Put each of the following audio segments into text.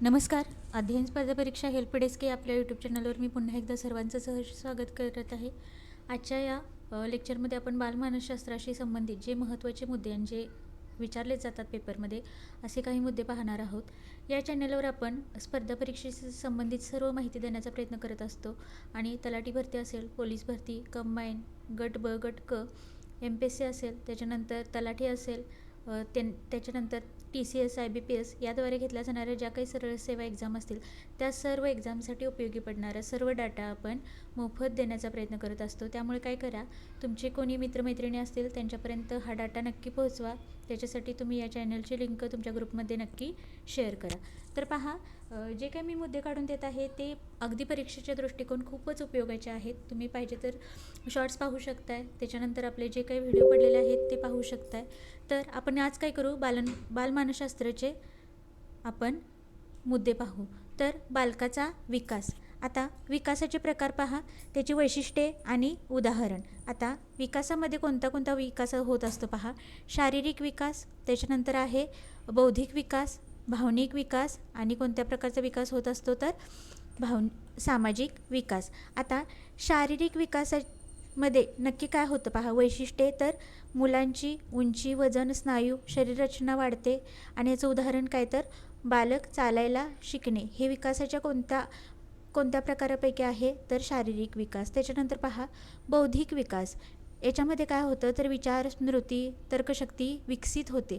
नमस्कार. अध्ययन स्पर्धा परीक्षा हेल्प डेस्क या आपल्या यूट्यूब चॅनलवर मी पुन्हा एकदा सर्वांचं सहर्ष स्वागत करत आहे. आजच्या या लेक्चरमध्ये आपण बालमानसशास्त्राशी संबंधित जे महत्त्वाचे मुद्दे आणि जे विचारले जातात पेपरमध्ये असे काही मुद्दे पाहणार आहोत. या चॅनलवर आपण स्पर्धा परीक्षेशी संबंधित सर्व माहिती देण्याचा प्रयत्न करत असतो आणि तलाठी भरती असेल, पोलीस भरती, कंबाईन, गट ब, गट क, MPSC असेल, त्याच्यानंतर तलाठी असेल, त्याच्यानंतर TCS, IBPS याद्वारे घेतल्या जाणाऱ्या ज्या काही सरळ सेवा एक्झाम असतील त्या सर्व एक्झामसाठी उपयोगी पडणारा सर्व डाटा आपण मोफत देण्याचा प्रयत्न करत असतो. त्यामुळे काय करा, तुमचे कोणी मित्रमैत्रिणी असतील त्यांच्यापर्यंत हा डाटा नक्की पोहोचवा. त्याच्यासाठी तुम्ही या चॅनलची लिंक तुमच्या ग्रुपमध्ये नक्की शेअर करा. तर पहा, जे काही मी मुद्दे काढून देत आहे ते अगदी परीक्षेच्या दृष्टिकोन खूपच उपयोगाचे आहेत. तुम्ही पाहिजे तर शॉर्ट्स पाहू शकताय, त्याच्यानंतर आपले जे काही व्हिडिओ पडलेले आहेत ते पाहू शकताय. तर आपण आज काय करू, बालमानसशास्त्राचे आपण मुद्दे पाहू. तर बालकाचा विकास. आता विकासाचे प्रकार पहा, त्याची वैशिष्ट्ये आणि उदाहरण. आता विकासामध्ये कोणता कोणता विकास होत असतो पहा. शारीरिक विकास, त्याच्यानंतर आहे बौद्धिक विकास, भावनिक विकास आणि कोणत्या प्रकारचा विकास होत असतो तर सामाजिक विकास. आता शारीरिक विकासामध्ये नक्की काय होतं पहा, वैशिष्ट्ये. तर मुलांची उंची, वजन, स्नायू, शरीररचना वाढते आणि याचं उदाहरण काय तर बालक चालायला शिकणे. हे विकासाच्या कोणत्या प्रकारापैकी आहे तर शारीरिक विकास. त्याच्यानंतर पहा बौद्धिक विकास. याच्यामध्ये काय होतं तर विचार, स्मृती, तर्कशक्ती विकसित होते.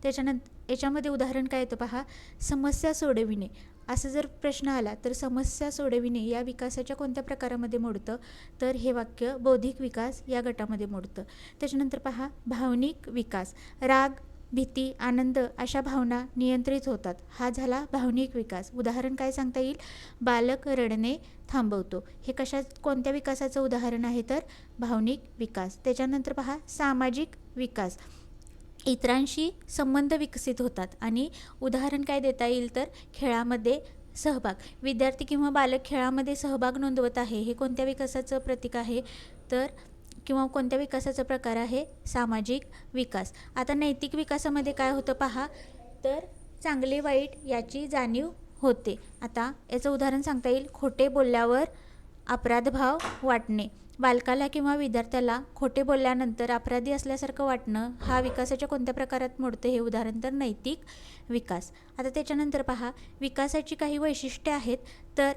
त्याच्यानंतर याच्यामध्ये उदाहरण काय येतं पहा, समस्या सोडविणे. असं जर प्रश्न आला तर समस्या सोडविणे या विकासाच्या कोणत्या प्रकारामध्ये मोडतं तर हे वाक्य बौद्धिक विकास या गटामध्ये मोडतं. त्याच्यानंतर पहा भावनिक विकास. राग, भीती, आनंद अशा भावना नियंत्रित होतात. हा झाला भावनिक विकास. उदाहरण काय सांगता येईल, बालक रडणे थांबवतो. हे कोणत्या विकासाचं उदाहरण आहे तर भावनिक विकास. त्याच्यानंतर पहा सामाजिक विकास. इतरांशी संबंध विकसित होतात आणि उदाहरण काय देता येईल तर खेळामध्ये सहभाग. विद्यार्थी किंवा बालक खेळामध्ये सहभाग नोंदवत आहे, हे कोणत्या विकासाचं प्रतीक आहे तर किंवा कोणत्या विकासाचा प्रकार आहे, सामाजिक विकास. आता नैतिक विकासामध्ये काय होतं पहा, तर चांगले वाईट याची जाणीव होते. आता याचं उदाहरण सांगता येईल, खोटे बोलल्यावर अपराधभाव वाटणे. बालकाला किंवा विद्यार्थ्याला खोटे बोलल्यानंतर अपराधी असल्यासारखं वाटणं हा विकासाच्या कोणत्या प्रकारात मोडते, हे उदाहरण तर नैतिक विकास. आता त्याच्यानंतर पहा विकासाची काही वैशिष्ट्ये आहेत. तर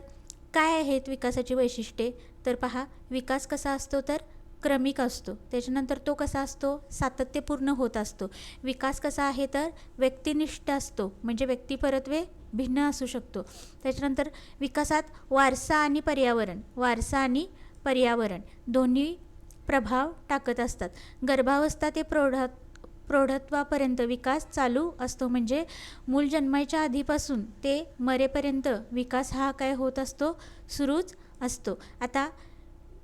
काय आहेत विकासाची वैशिष्ट्ये तर पहा, विकास कसा असतो तर क्रमिक असतो. त्याच्यानंतर तो कसा असतो, सातत्यपूर्ण होत असतो. विकास कसा आहे तर व्यक्तिनिष्ठ असतो, म्हणजे व्यक्तिपरत्वे भिन्न असू शकतो. त्याच्यानंतर विकासात वारसा आणि पर्यावरण दोन्ही प्रभाव टाकत असतात. गर्भावस्था ते प्रौढत्वापर्यंत विकास चालू असतो, म्हणजे मूल जन्माच्या आधीपासून ते मरेपर्यंत विकास हा काय होत असतो, सुरूच असतो. आता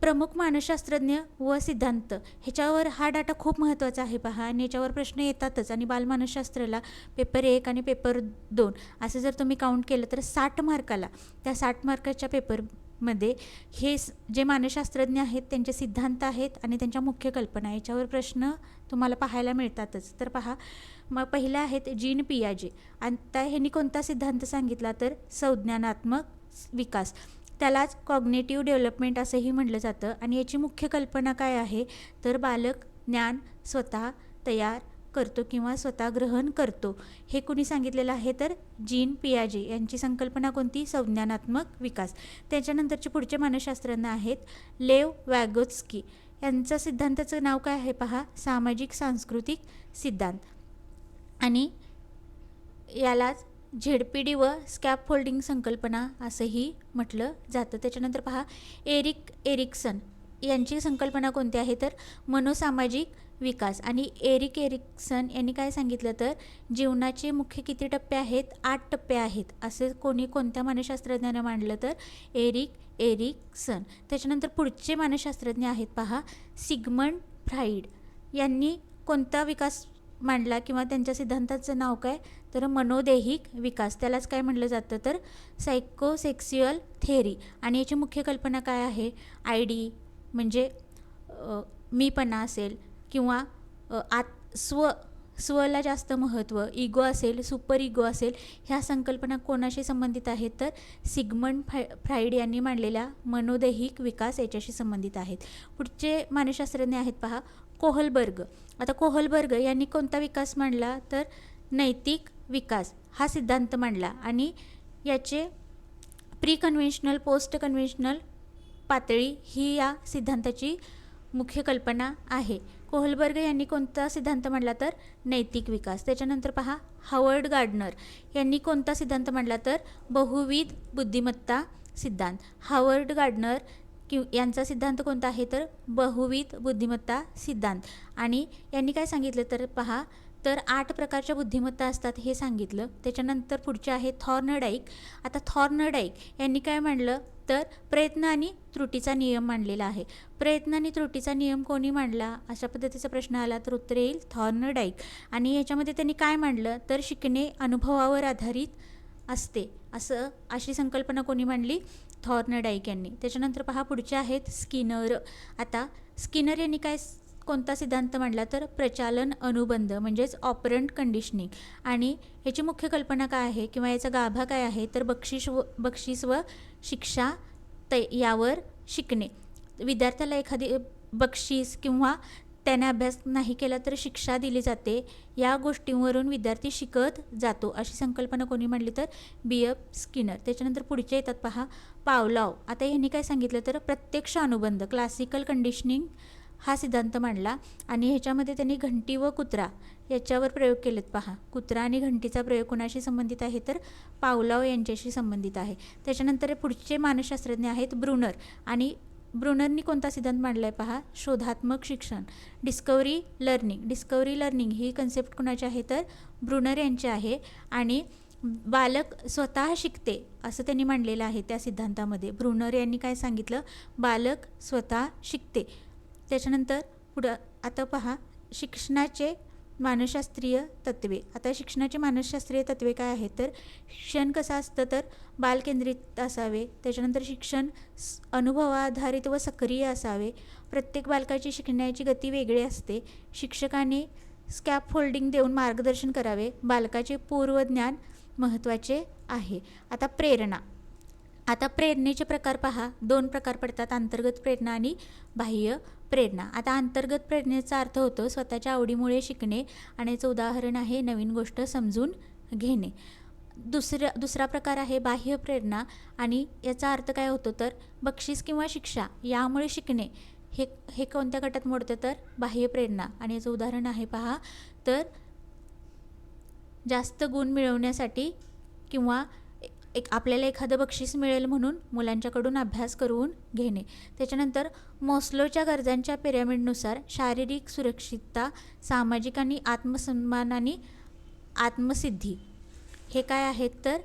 प्रमुख मानसशास्त्रज्ञ व सिद्धांत, ह्याच्यावर हा डाटा खूप महत्त्वाचा आहे पहा, आणि याच्यावर प्रश्न येतातच. आणि बालमानसशास्त्राला पेपर 1 आणि पेपर 2 असं जर तुम्ही काउंट केलं तर 60 मार्काला, त्या 60 मार्काच्या पेपरमध्ये हे जे मानसशास्त्रज्ञ आहेत त्यांचे सिद्धांत आहेत आणि त्यांच्या मुख्य कल्पना, याच्यावर प्रश्न तुम्हाला पाहायला मिळतातच. तर पहा, मग पहिलं आहेत जीन पियाजे. आता ह्यांनी कोणता सिद्धांत सांगितला तर संज्ञानात्मक विकास, त्यालाच कॉग्नेटिव्ह डेव्हलपमेंट असंही म्हटलं जातं. आणि याची मुख्य कल्पना काय आहे तर बालक ज्ञान स्वतः तयार करतो किंवा स्वतः ग्रहण करतो. हे कुणी सांगितलेलं आहे तर जीन पियाजे. यांची संकल्पना कोणती, संज्ञानात्मक विकास. त्याच्यानंतरचे पुढचे मानसशास्त्रज्ञ आहेत लेव वॅगोत्स्की. यांचं सिद्धांताचं नाव काय आहे पहा, सामाजिक सांस्कृतिक सिद्धांत. आणि यालाच ZPD व स्कॅफोल्डिंग संकल्पना असंही म्हटलं जातं. त्याच्यानंतर पहा एरिक एरिक्सन यांची संकल्पना कोणती आहे तर मनोसामाजिक विकास. आणि एरिक्सन यांनी काय सांगितलं तर जीवनाचे मुख्य किती टप्पे आहेत, 8 टप्पे आहेत, असे कोणत्या मानसशास्त्रज्ञाने मांडलं तर एरिक्सन. त्याच्यानंतर पुढचे मानसशास्त्रज्ञ आहेत पहा सिगमंड फ्राईड. यांनी कोणता विकास मांडला किंवा त्यांच्या सिद्धांताचं नाव काय तर मनोदैहिक विकास. त्यालाच काय म्हटलं जातं तर सायकोसेक्स्युअल थेअरी. आणि याची मुख्य कल्पना काय आहे, ID म्हणजे मीपणा असेल किंवा स्वला जास्त महत्त्व, इगो असेल, सुपर इगो असेल, ह्या संकल्पना कोणाशी संबंधित आहेत तर सिग्मंड फ्राईड यांनी मांडलेल्या मनोदैहिक विकास याच्याशी संबंधित आहेत. पुढचे मानसशास्त्रज्ञ आहेत पहा कोहलबर्ग. आता कोहलबर्ग यांनी कोणता विकास मांडला तर नैतिक विकास हा सिद्धांत मांडला आणि याचे प्री कन्व्हेन्शनल पोस्ट कन्व्हेन्शनल पातळी ही या सिद्धांताची मुख्य कल्पना आहे. कोहलबर्ग यांनी कोणता सिद्धांत मांडला तर नैतिक विकास. त्याच्यानंतर पहा हावर्ड गार्डनर यांनी कोणता सिद्धांत मांडला तर बहुविध बुद्धिमत्ता सिद्धांत. हावर्ड गार्डनर यांचा सिद्धांत कोणता आहे तर बहुविध बुद्धिमत्ता सिद्धांत. आणि यांनी काय सांगितलं तर पहा तर 8 प्रकारच्या बुद्धिमत्ता असतात हे सांगितलं. त्याच्यानंतर पुढचे आहे थॉर्नडाईक. आता थॉर्नडाईक यांनी काय मांडलं तर प्रयत्न आणि त्रुटीचा नियम मांडलेला आहे. प्रयत्न आणि त्रुटीचा नियम कोणी मांडला अशा पद्धतीचा प्रश्न आला तर उत्तर येईल थॉर्नडाईक. आणि याच्यामध्ये त्यांनी काय मांडलं तर शिकणे अनुभवावर आधारित असते अशी संकल्पना कोणी मांडली थॉर्नडाईक यांनी. त्याच्यानंतर पहा पुढचे आहेत स्किनर. आता स्किनर यांनी कोणता सिद्धांत मांडला तर प्रचालन अनुबंध म्हणजेच ऑपरंट कंडिशनिंग. आणि याची मुख्य कल्पना काय आहे किंवा याचा गाभा काय आहे तर बक्षीस व शिक्षा यावर शिकणे. विद्यार्थ्याला एखादी बक्षीस किंवा त्याने अभ्यास नाही केला तर शिक्षा दिली जाते, या गोष्टींवरून विद्यार्थी शिकत जातो अशी संकल्पना कोणी मांडली तर B.F. स्किनर. त्याच्यानंतर पुढचे येतात पहा पावलॉव. आता यांनी काय सांगितलं तर प्रत्यक्ष अनुबंध क्लासिकल कंडिशनिंग हा सिद्धांत मांडला आणि ह्याच्यामध्ये त्यांनी घंटी व कुत्रा याच्यावर प्रयोग केलेत. पहा कुत्रा आणि घंटीचा प्रयोग कोणाशी संबंधित आहे तर पावलॉव यांच्याशी संबंधित आहे. त्याच्यानंतर पुढचे मानसशास्त्रज्ञ आहेत ब्रुनर. आणि ब्रुनरनी कोणता सिद्धांत मांडला आहे पहा शोधात्मक शिक्षण डिस्कवरी लर्निंग ही कन्सेप्ट कोणाची आहे तर ब्रुनर यांची आहे. आणि बालक स्वतः शिकते असं त्यांनी मांडलेलं आहे त्या सिद्धांतामध्ये. ब्रुनर यांनी काय सांगितलं बालक स्वतः शिकते. त्याच्यानंतर पुढं आता पहा शिक्षणाचे मानसशास्त्रीय तत्त्वे. आता शिक्षणाचे मानसशास्त्रीय तत्त्वे काय आहेत तर शिक्षण कसं असतं तर बालकेंद्रित असावे. त्याच्यानंतर शिक्षण अनुभवाधारित व सक्रिय असावे. प्रत्येक बालकाची शिकण्याची गती वेगळी असते. शिक्षकाने स्कॅफोल्डिंग देऊन मार्गदर्शन करावे. बालकाचे पूर्वज्ञान महत्त्वाचे आहे. आता प्रेरणा. आता प्रेरणेचे प्रकार पहा 2 प्रकार पडतात अंतर्गत प्रेरणा आणि बाह्य प्रेरणा. आता अंतर्गत प्रेरणेचा अर्थ होतो स्वतःच्या आवडीमुळे शिकणे आणि याचं उदाहरण आहे नवीन गोष्ट समजून घेणे. दुसरा प्रकार आहे बाह्य प्रेरणा आणि याचा अर्थ काय होतो तर बक्षीस किंवा शिक्षा यामुळे शिकणे. हे कोणत्या गटात मोडतं तर बाह्य प्रेरणा. आणि याचं उदाहरण आहे पहा तर जास्त गुण मिळवण्यासाठी किंवा आपल्याला एखादं बक्षीस मिळेल म्हणून मुलांच्याकडून अभ्यास करून घेणे. त्याच्यानंतर मॉस्लोच्या गरजांच्या पिरॅमिडनुसार शारीरिक सुरक्षितता, सामाजिक आणि आत्मसन्मान आणि आत्मसिद्धी हे काय आहेत तर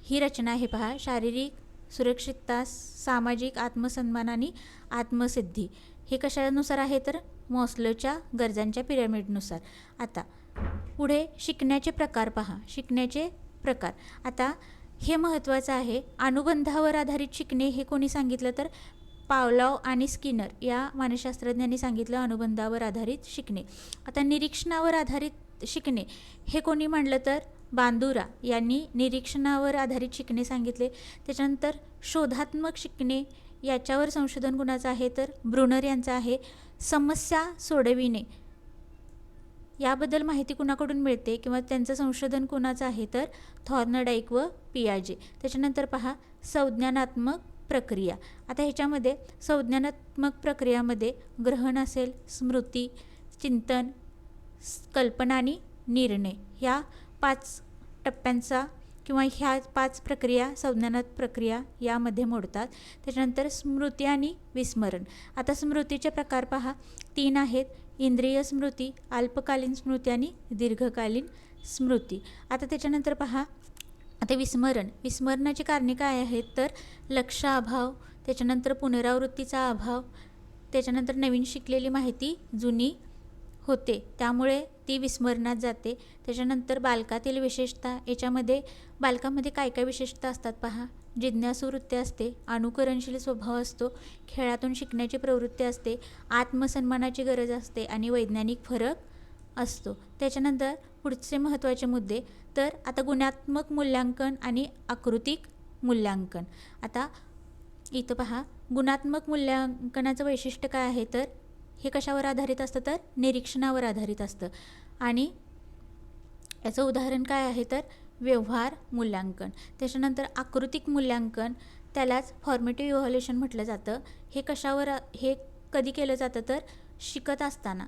ही रचना आहे पहा शारीरिक सुरक्षितता, सामाजिक आत्मसन्मान आणि आत्मसिद्धी हे कशानुसार आहे तर मॉस्लोच्या गरजांच्या पिरॅमिडनुसार. आता पुढे शिकण्याचे प्रकार पहा. शिकण्याचे प्रकार आता हे महत्त्वाचं आहे. अनुबंधावर आधारित शिकणे हे कोणी सांगितलं तर पावलॉव आणि स्किनर या मानसशास्त्रज्ञांनी सांगितलं अनुबंधावर आधारित शिकणे. आता निरीक्षणावर आधारित शिकणे हे कोणी मांडलं तर बांदुरा यांनी निरीक्षणावर आधारित शिकणे सांगितले. त्याच्यानंतर शोधात्मक शिकणे याच्यावर संशोधन कुणाचं आहे तर ब्रुनर यांचं आहे. समस्या सोडविणे याबद्दल माहिती कुणाकडून मिळते किंवा त्यांचं संशोधन कुणाचं आहे तर थॉर्नडाईक व पियाजे. त्याच्यानंतर पहा संज्ञानात्मक प्रक्रिया. आता ह्याच्यामध्ये संज्ञानात्मक प्रक्रियामध्ये ग्रहण असेल, स्मृती, चिंतन, कल्पना आणि निर्णय ह्या 5 टप्प्यांचा किंवा ह्या 5 प्रक्रिया संज्ञानात्मक प्रक्रिया यामध्ये मोडतात. त्याच्यानंतर स्मृती आणि विस्मरण. आता स्मृतीचे प्रकार पहा 3 आहेत. इंद्रिय स्मृती, अल्पकालीन स्मृती आणि दीर्घकालीन स्मृती. आता त्याच्यानंतर पहा आता विस्मरणाची कारणे काय आहेत तर लक्षाभाव, त्याच्यानंतर पुनरावृत्तीचा अभाव, त्याच्यानंतर नवीन शिकलेली माहिती जुनी होते त्यामुळे ती विस्मरणात जाते. त्याच्यानंतर बालकातील विशेषता. याच्यामध्ये बालकामध्ये काय काय विशेषता असतात पहा जिज्ञासू वृत्ती असते, अनुकरणशील स्वभाव असतो, खेळातून शिकण्याची प्रवृत्ती असते, आत्मसन्मानाची गरज असते आणि वैज्ञानिक फरक असतो. त्याच्यानंतर पुढचे महत्त्वाचे मुद्दे, तर आता गुणात्मक मूल्यांकन आणि आकृतिक मूल्यांकन. आता इथं पहा, गुणात्मक मूल्यांकनाचं वैशिष्ट्य काय आहे, तर हे कशावर आधारित असतं, तर निरीक्षणावर आधारित असतं. आणि याचं उदाहरण काय आहे, तर व्यवहार मूल्यांकन. त्याच्यानंतर आकृतिक मूल्यांकन, त्यालाच फॉर्मेटिव्ह इव्हॅल्युएशन म्हटलं जातं. हे कधी केलं जातं, तर शिकत असताना,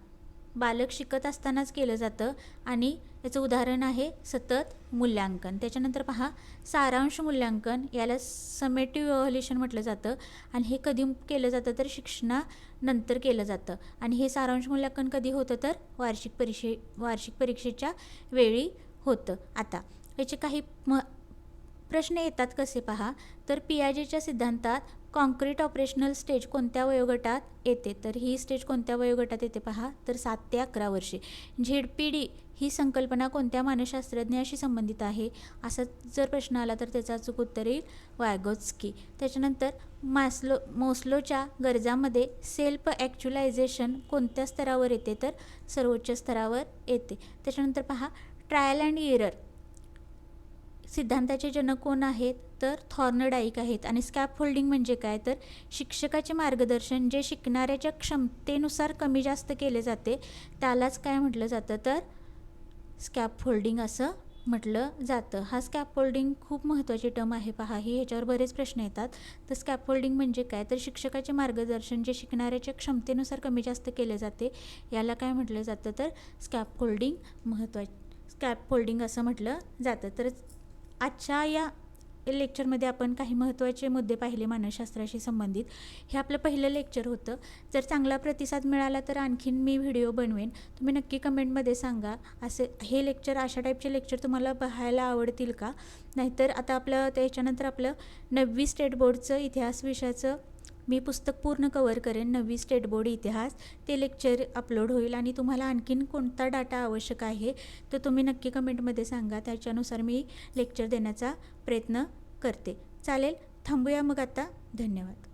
बालक शिकत असतानाच केलं जातं. आणि याचं उदाहरण आहे सतत मूल्यांकन. त्याच्यानंतर पहा, सारांश मूल्यांकन, याला समेटिव्ह इव्हॅल्युएशन म्हटलं जातं. आणि हे कधी केलं जातं, तर शिक्षणानंतर केलं जातं. आणि हे सारांश मूल्यांकन कधी होतं, तर वार्षिक परीक्षेच्या वेळी होतं. आता याचे काही प्रश्न येतात कसे पहा, तर पियाजेच्या सिद्धांतात कॉन्क्रीट ऑपरेशनल स्टेज कोणत्या वयोगटात येते, तर ही स्टेज कोणत्या वयोगटात येते पहा, तर 7 ते 11 वर्षे. ZPD ही संकल्पना कोणत्या मानसशास्त्रज्ञाशी संबंधित आहे, असा जर प्रश्न आला तर त्याचं अचूक उत्तर येईल वायगोत्स्की. त्याच्यानंतर मोस्लोच्या गरजांमध्ये सेल्फ ॲक्च्युलायझेशन कोणत्या स्तरावर येते, तर सर्वोच्च स्तरावर येते. त्याच्यानंतर पहा, ट्रायल अँड एरर सिद्धांताचे जनक कोण आहेत, तर थॉर्नडाईक आहेत. आणि स्कॅफोल्डिंग म्हणजे काय, तर शिक्षकाचे मार्गदर्शन जे शिकणाऱ्याच्या क्षमतेनुसार कमी जास्त केले जाते, त्यालाच काय म्हटलं जातं, तर स्कॅफोल्डिंग असं म्हटलं जातं. हा स्कॅफोल्डिंग खूप महत्त्वाची टर्म आहे पहा, ही ह्याच्यावर बरेच प्रश्न येतात. तर स्कॅफोल्डिंग म्हणजे काय, तर शिक्षकाचे मार्गदर्शन जे शिकणाऱ्याच्या क्षमतेनुसार कमी जास्त केले जाते, याला काय म्हटलं जातं, तर स्कॅफोल्डिंग असं म्हटलं जातं. तर आजच्या या लेक्चरमध्ये आपण काही महत्त्वाचे मुद्दे पाहिले मानसशास्त्राशी संबंधित. हे आपलं पहिलं लेक्चर होतं. जर चांगला प्रतिसाद मिळाला तर आणखीन मी व्हिडिओ बनवेन. तुम्ही नक्की कमेंटमध्ये सांगा, अशा टाईपचे लेक्चर तुम्हाला पाहायला आवडतील का. नाहीतर आता त्याच्यानंतर आपलं 9वी स्टेट बोर्डचं इतिहास विषयाचं मी पुस्तक पूर्ण कवर करेन, 9वी स्टेट बोर्ड इतिहास. ते लेक्चर अपलोड होईल. आणि तुम्हाला आणखीन कोणता डाटा आवश्यक आहे तर तुम्ही नक्की कमेंटमध्ये सांगा, त्याच्यानुसार मी लेक्चर देण्याचा प्रयत्न करते. चालेल, थांबूया मग आता. धन्यवाद.